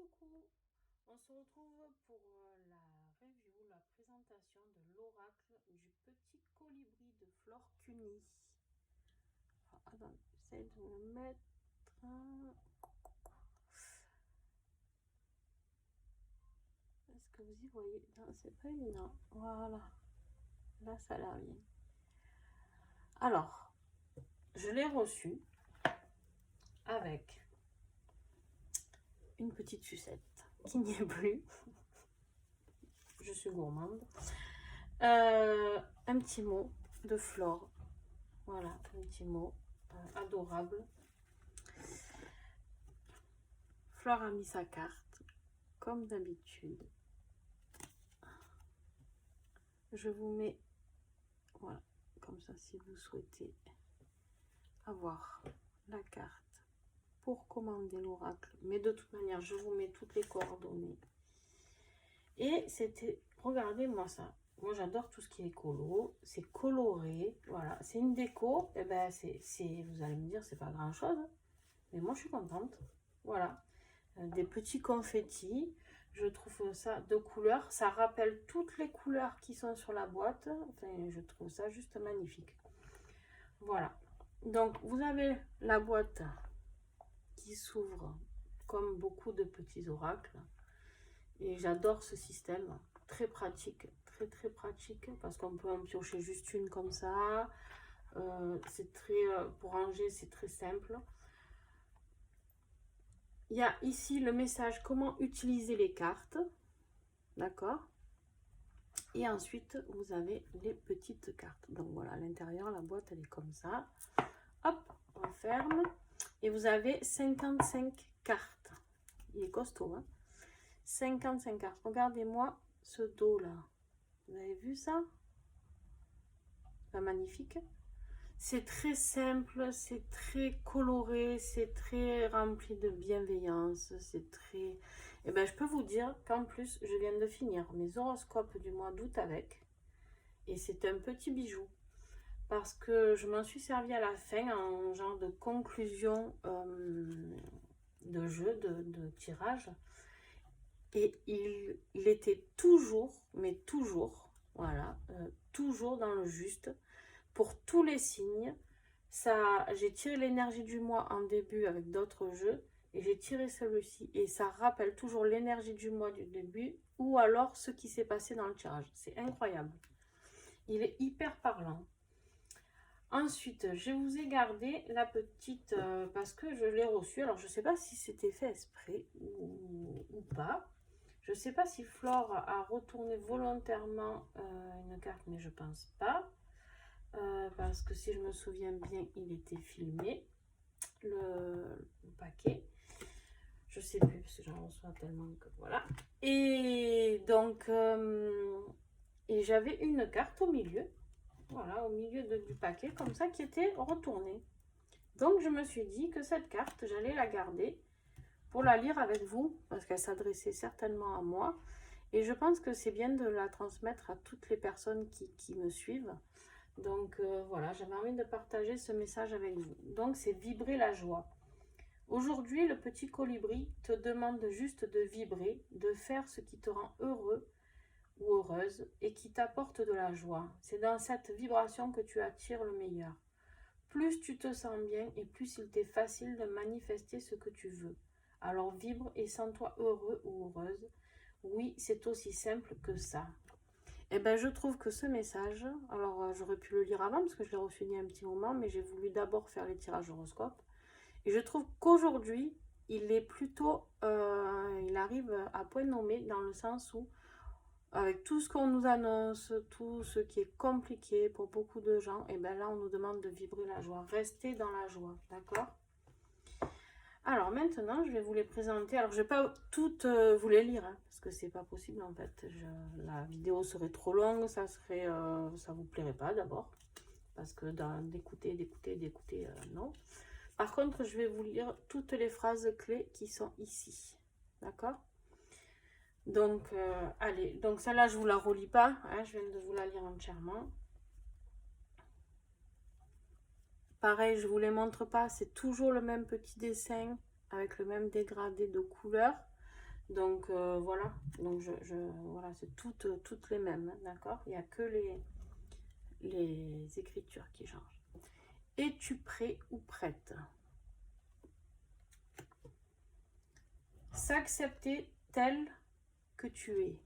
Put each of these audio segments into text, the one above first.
Coucou, on se retrouve pour la review, la présentation de l'oracle du petit colibri de Flore Cuny. Attends, j'essaie de me mettre. Est-ce que vous y voyez? Non, c'est pas évident. Voilà, là ça a l'air bien. Alors, je l'ai reçu avec une petite sucette qui n'y est plus. Je suis gourmande. Un petit mot de Flore. Voilà, un petit mot adorable. Flore a mis sa carte, comme d'habitude. Je vous mets, voilà, comme ça, si vous souhaitez avoir la carte pour commander l'oracle. Mais de toute manière, je vous mets toutes les coordonnées. Et c'était, regardez-moi ça. Moi, j'adore tout ce qui est colo. C'est coloré, voilà. C'est une déco. Et ben, vous allez me dire, c'est pas grand-chose. Mais moi, je suis contente. Voilà. Des petits confettis. Je trouve ça de couleur. Ça rappelle toutes les couleurs qui sont sur la boîte. Enfin, je trouve ça juste magnifique. Voilà. Donc, vous avez la boîte qui s'ouvre comme beaucoup de petits oracles. Et j'adore ce système. Très pratique. Très, très pratique. Parce qu'on peut en piocher juste une comme ça. C'est très... pour ranger, c'est très simple. Il y a ici le message comment utiliser les cartes, d'accord? Et ensuite, vous avez les petites cartes. Donc voilà, à l'intérieur, la boîte, elle est comme ça. Hop, on ferme. Et vous avez 55 cartes. Il est costaud, hein? 55 cartes. Regardez-moi ce dos-là. Vous avez vu ça? Pas magnifique. C'est très simple, c'est très coloré, c'est très rempli de bienveillance, c'est très... Et ben, je peux vous dire qu'en plus, je viens de finir mes horoscopes du mois d'août avec. Et c'est un petit bijou. Parce que je m'en suis servi à la fin en genre de conclusion de jeu, de tirage. Et il était toujours, mais toujours, voilà, toujours dans le juste. Pour tous les signes, ça, j'ai tiré l'énergie du mois en début avec d'autres jeux et j'ai tiré celui-ci et ça rappelle toujours l'énergie du mois du début ou alors ce qui s'est passé dans le tirage. C'est incroyable. Il est hyper parlant. Ensuite, je vous ai gardé la petite parce que je l'ai reçue. Alors, je ne sais pas si c'était fait exprès ou pas. Je ne sais pas si Flore a retourné volontairement une carte, mais je pense pas. Parce que si je me souviens bien, il était filmé, le paquet. Je sais plus, parce que j'en reçois tellement que voilà. Et donc, et j'avais une carte au milieu, voilà, au milieu du paquet, comme ça, qui était retournée. Donc, je me suis dit que cette carte, j'allais la garder pour la lire avec vous, parce qu'elle s'adressait certainement à moi. Et je pense que c'est bien de la transmettre à toutes les personnes qui me suivent. Donc voilà, j'avais envie de partager ce message avec vous. Donc c'est vibrer la joie. Aujourd'hui, le petit colibri te demande juste de vibrer, de faire ce qui te rend heureux ou heureuse et qui t'apporte de la joie. C'est dans cette vibration que tu attires le meilleur. Plus tu te sens bien et plus il t'est facile de manifester ce que tu veux. Alors vibre et sens-toi heureux ou heureuse. Oui, c'est aussi simple que ça. Eh ben, je trouve que ce message, alors j'aurais pu le lire avant parce que je l'ai reçu il y a un petit moment, mais j'ai voulu d'abord faire les tirages horoscopes. Et je trouve qu'aujourd'hui, il est plutôt, il arrive à point nommé dans le sens où, avec tout ce qu'on nous annonce, tout ce qui est compliqué pour beaucoup de gens, et ben là, on nous demande de vibrer la joie, rester dans la joie, d'accord? Alors maintenant, je vais vous les présenter. Alors, je ne vais pas toutes vous les lire, hein, parce que c'est pas possible en fait. La vidéo serait trop longue, ça vous plairait pas d'abord, parce que d'écouter, non. Par contre, je vais vous lire toutes les phrases clés qui sont ici, d'accord? Donc, allez, donc celle-là, je vous la relis pas, hein, je viens de vous la lire entièrement. Pareil, je vous les montre pas, c'est toujours le même petit dessin avec le même dégradé de couleurs. Donc voilà, donc voilà, c'est toutes les mêmes, hein, d'accord? Il n'y a que les écritures qui changent. Es-tu prêt ou prête? S'accepter tel que tu es.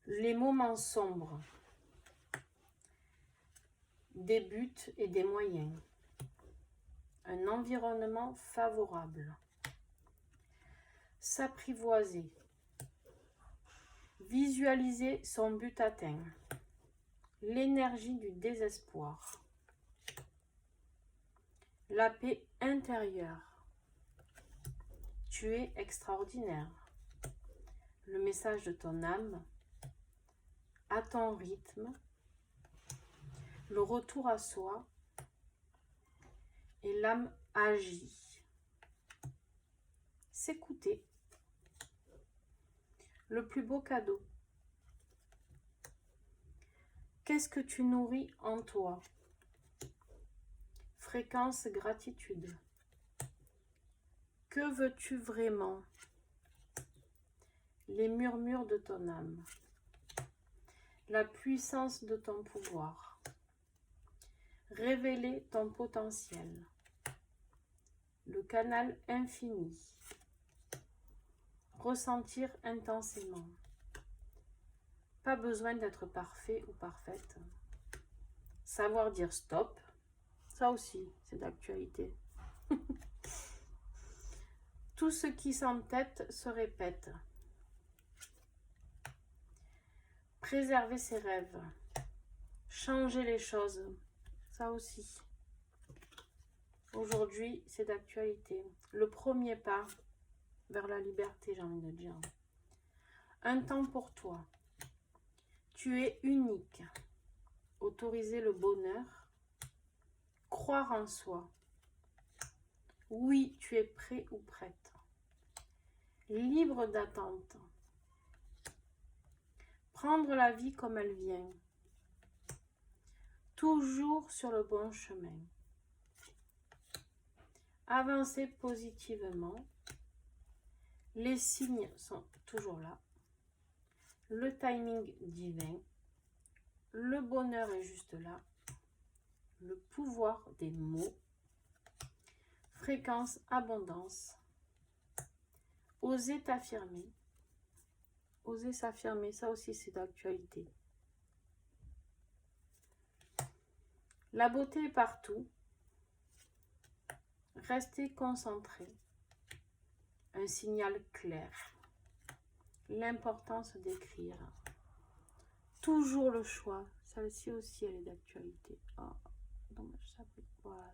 Les moments sombres. Des buts et des moyens. Un environnement favorable. S'apprivoiser. Visualiser son but atteint. L'énergie du désespoir. La paix intérieure. Tu es extraordinaire. Le message de ton âme. À ton rythme. Le retour à soi. Et l'âme agit. S'écouter. Le plus beau cadeau. Qu'est-ce que tu nourris en toi? Fréquence gratitude. Que veux-tu vraiment? Les murmures de ton âme. La puissance de ton pouvoir. Révéler ton potentiel. Le canal infini. Ressentir intensément. Pas besoin d'être parfait ou parfaite. Savoir dire stop. Ça aussi, c'est d'actualité. Tout ce qui s'entête se répète. Préserver ses rêves. Changer les choses. Ça aussi. Aujourd'hui, c'est d'actualité. Le premier pas vers la liberté, j'ai envie de dire. Un temps pour toi. Tu es unique. Autoriser le bonheur. Croire en soi. Oui, tu es prêt ou prête. Libre d'attente. Prendre la vie comme elle vient. Toujours sur le bon chemin. Avancer positivement. Les signes sont toujours là. Le timing divin. Le bonheur est juste là. Le pouvoir des mots. Fréquence abondance. Oser t'affirmer. Oser s'affirmer, ça aussi c'est d'actualité. La beauté est partout. Restez concentré. Un signal clair. L'importance d'écrire. Toujours le choix. Celle-ci aussi, elle est d'actualité. Oh, dommage, ça peut... Voilà.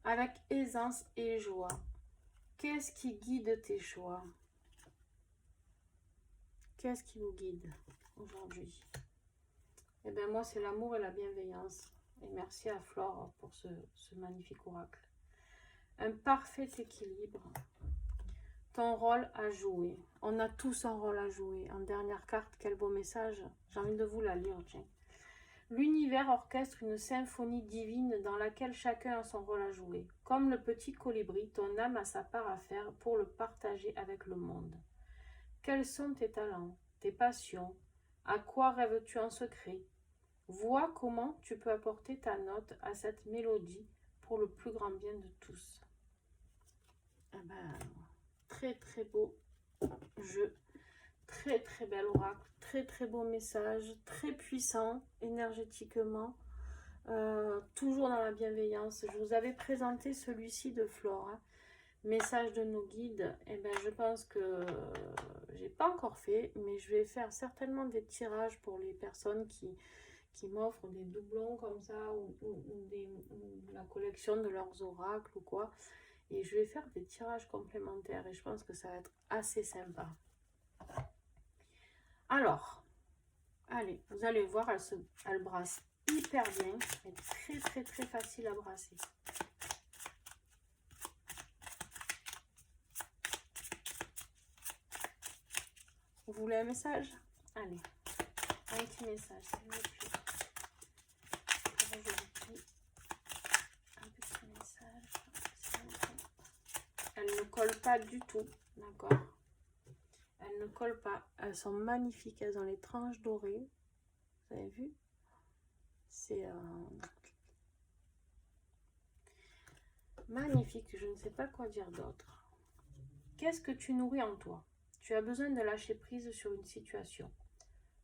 Avec aisance et joie. Qu'est-ce qui guide tes choix? Qu'est-ce qui vous guide aujourd'hui? Eh bien, moi, c'est l'amour et la bienveillance. Et merci à Flore pour ce magnifique oracle. Un parfait équilibre. Ton rôle à jouer. On a tous un rôle à jouer. En dernière carte, quel beau message. J'ai envie de vous la lire, tiens. L'univers orchestre une symphonie divine dans laquelle chacun a son rôle à jouer. Comme le petit colibri, ton âme a sa part à faire pour le partager avec le monde. Quels sont tes talents, tes passions? À quoi rêves-tu en secret? Vois comment tu peux apporter ta note à cette mélodie pour le plus grand bien de tous. Eh ben, très très beau jeu, très très bel oracle, très très beau message, très puissant énergétiquement, toujours dans la bienveillance. Je vous avais présenté celui-ci de Flore, hein. Message de nos guides. Eh ben, je pense que j'ai pas encore fait, mais je vais faire certainement des tirages pour les personnes qui m'offrent des doublons comme ça ou la collection de leurs oracles ou quoi. Et je vais faire des tirages complémentaires et je pense que ça va être assez sympa. Alors, allez, vous allez voir, elle brasse hyper bien. Elle est très très très facile à brasser. Vous voulez un message? Allez, un petit message, s'il vous plaît. Un petit message, s'il vous plaît. collent pas du tout, d'accord? Elles ne collent pas. Elles sont magnifiques. Elles ont les tranches dorées. Vous avez vu? C'est magnifique. Je ne sais pas quoi dire d'autre. Qu'est-ce que tu nourris en toi? Tu as besoin de lâcher prise sur une situation.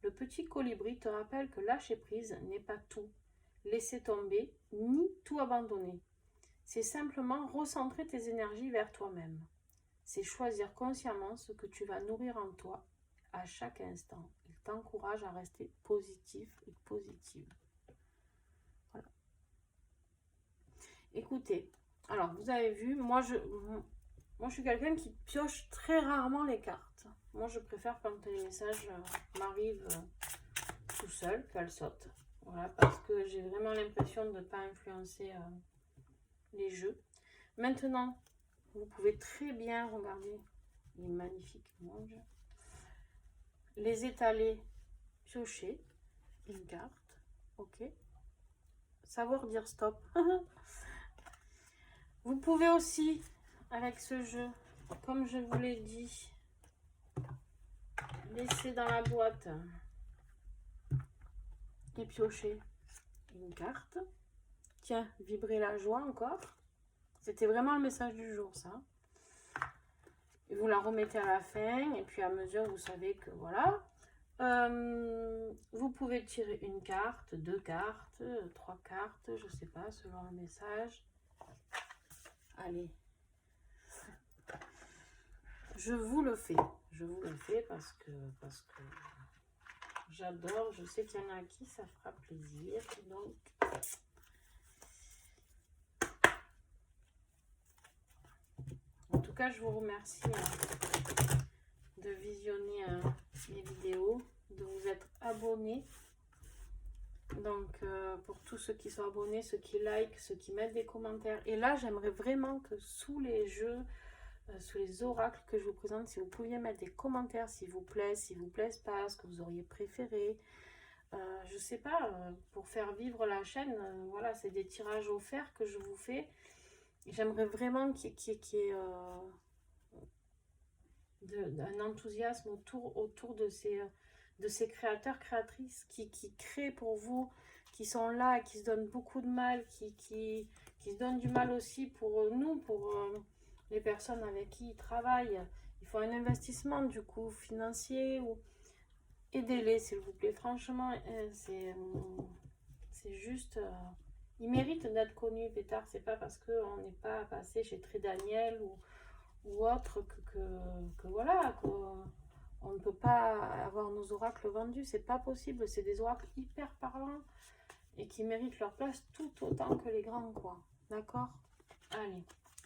Le petit colibri te rappelle que lâcher prise n'est pas tout laisser tomber, ni tout abandonner. C'est simplement recentrer tes énergies vers toi-même. C'est choisir consciemment ce que tu vas nourrir en toi à chaque instant. Il t'encourage à rester positif et positive. Voilà. Écoutez, alors vous avez vu, moi je suis quelqu'un qui pioche très rarement les cartes. Moi je préfère quand les messages m'arrivent tout seul, qu'elles sautent. Voilà, parce que j'ai vraiment l'impression de ne pas influencer les jeux. Maintenant, vous pouvez très bien regarder les magnifiques monges. Les étaler, piocher une carte. Ok. Savoir dire stop. Vous pouvez aussi, avec ce jeu, comme je vous l'ai dit, laisser dans la boîte et piocher une carte. Tiens, vibrer la joie encore. C'était vraiment le message du jour, ça. Et vous la remettez à la fin, et puis à mesure, vous savez que voilà. Vous pouvez tirer une carte, 2 cartes, 3 cartes, je sais pas, selon le message. Allez. Je vous le fais. Je vous le fais parce que j'adore. Je sais qu'il y en a à qui ça fera plaisir. Donc, en tout cas, je vous remercie de visionner mes vidéos, de vous être abonnés. Donc, pour tous ceux qui sont abonnés, ceux qui like, ceux qui mettent des commentaires. Et là, j'aimerais vraiment que sous les jeux, sous les oracles que je vous présente, si vous pouviez mettre des commentaires, s'il vous plaisent pas, ce que vous auriez préféré. Je sais pas, pour faire vivre la chaîne, voilà, c'est des tirages offerts que je vous fais. J'aimerais vraiment qu'il y ait un enthousiasme autour de ces créateurs, créatrices qui créent pour vous, qui sont là, qui se donnent beaucoup de mal, qui se donnent du mal aussi pour nous, pour les personnes avec qui ils travaillent. Il faut un investissement du coup financier. Aidez-les s'il vous plaît. Franchement, c'est juste... ils méritent d'être connus, Pétard. C'est pas parce qu'on n'est pas passé chez Trédaniel ou autre que voilà, on ne peut pas avoir nos oracles vendus, c'est pas possible, c'est des oracles hyper parlants et qui méritent leur place tout autant que les grands, quoi, d'accord?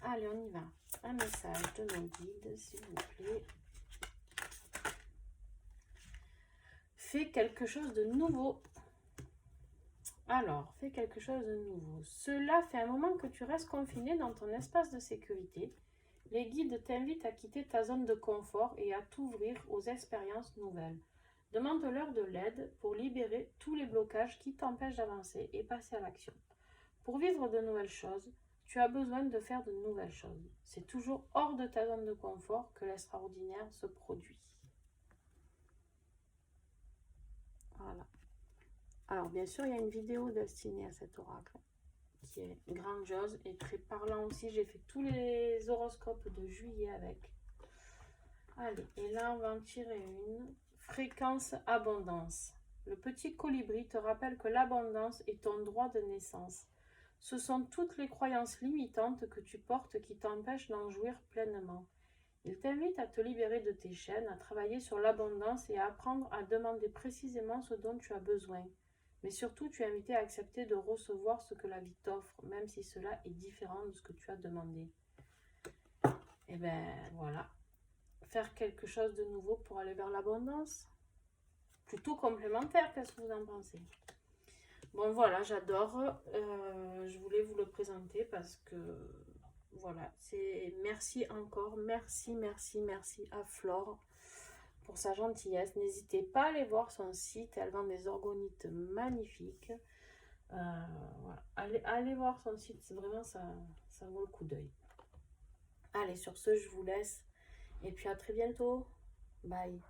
Allez, on y va. Un message de nos guides, s'il vous plaît. Fais quelque chose de nouveau. Alors, fais quelque chose de nouveau. Cela fait un moment que tu restes confiné dans ton espace de sécurité. Les guides t'invitent à quitter ta zone de confort et à t'ouvrir aux expériences nouvelles. Demande-leur de l'aide pour libérer tous les blocages qui t'empêchent d'avancer et passer à l'action. Pour vivre de nouvelles choses, tu as besoin de faire de nouvelles choses. C'est toujours hors de ta zone de confort que l'extraordinaire se produit. Voilà. Alors, bien sûr, il y a une vidéo destinée à cet oracle qui est grandiose et très parlant aussi. J'ai fait tous les horoscopes de juillet avec. Allez, et là, on va en tirer une. Fréquence abondance. Le petit colibri te rappelle que l'abondance est ton droit de naissance. Ce sont toutes les croyances limitantes que tu portes qui t'empêchent d'en jouir pleinement. Il t'invite à te libérer de tes chaînes, à travailler sur l'abondance et à apprendre à demander précisément ce dont tu as besoin. Mais surtout, tu es invité à accepter de recevoir ce que la vie t'offre, même si cela est différent de ce que tu as demandé. Et bien, voilà. Faire quelque chose de nouveau pour aller vers l'abondance. Plutôt complémentaire, qu'est-ce que vous en pensez? Bon, voilà, j'adore. Je voulais vous le présenter parce que, voilà, c'est merci encore. Merci à Flore pour sa gentillesse. N'hésitez pas à aller voir son site. Elle vend des orgonites magnifiques. Voilà. Allez voir son site. C'est vraiment, ça vaut le coup d'œil. Allez, sur ce, je vous laisse. Et puis à très bientôt. Bye.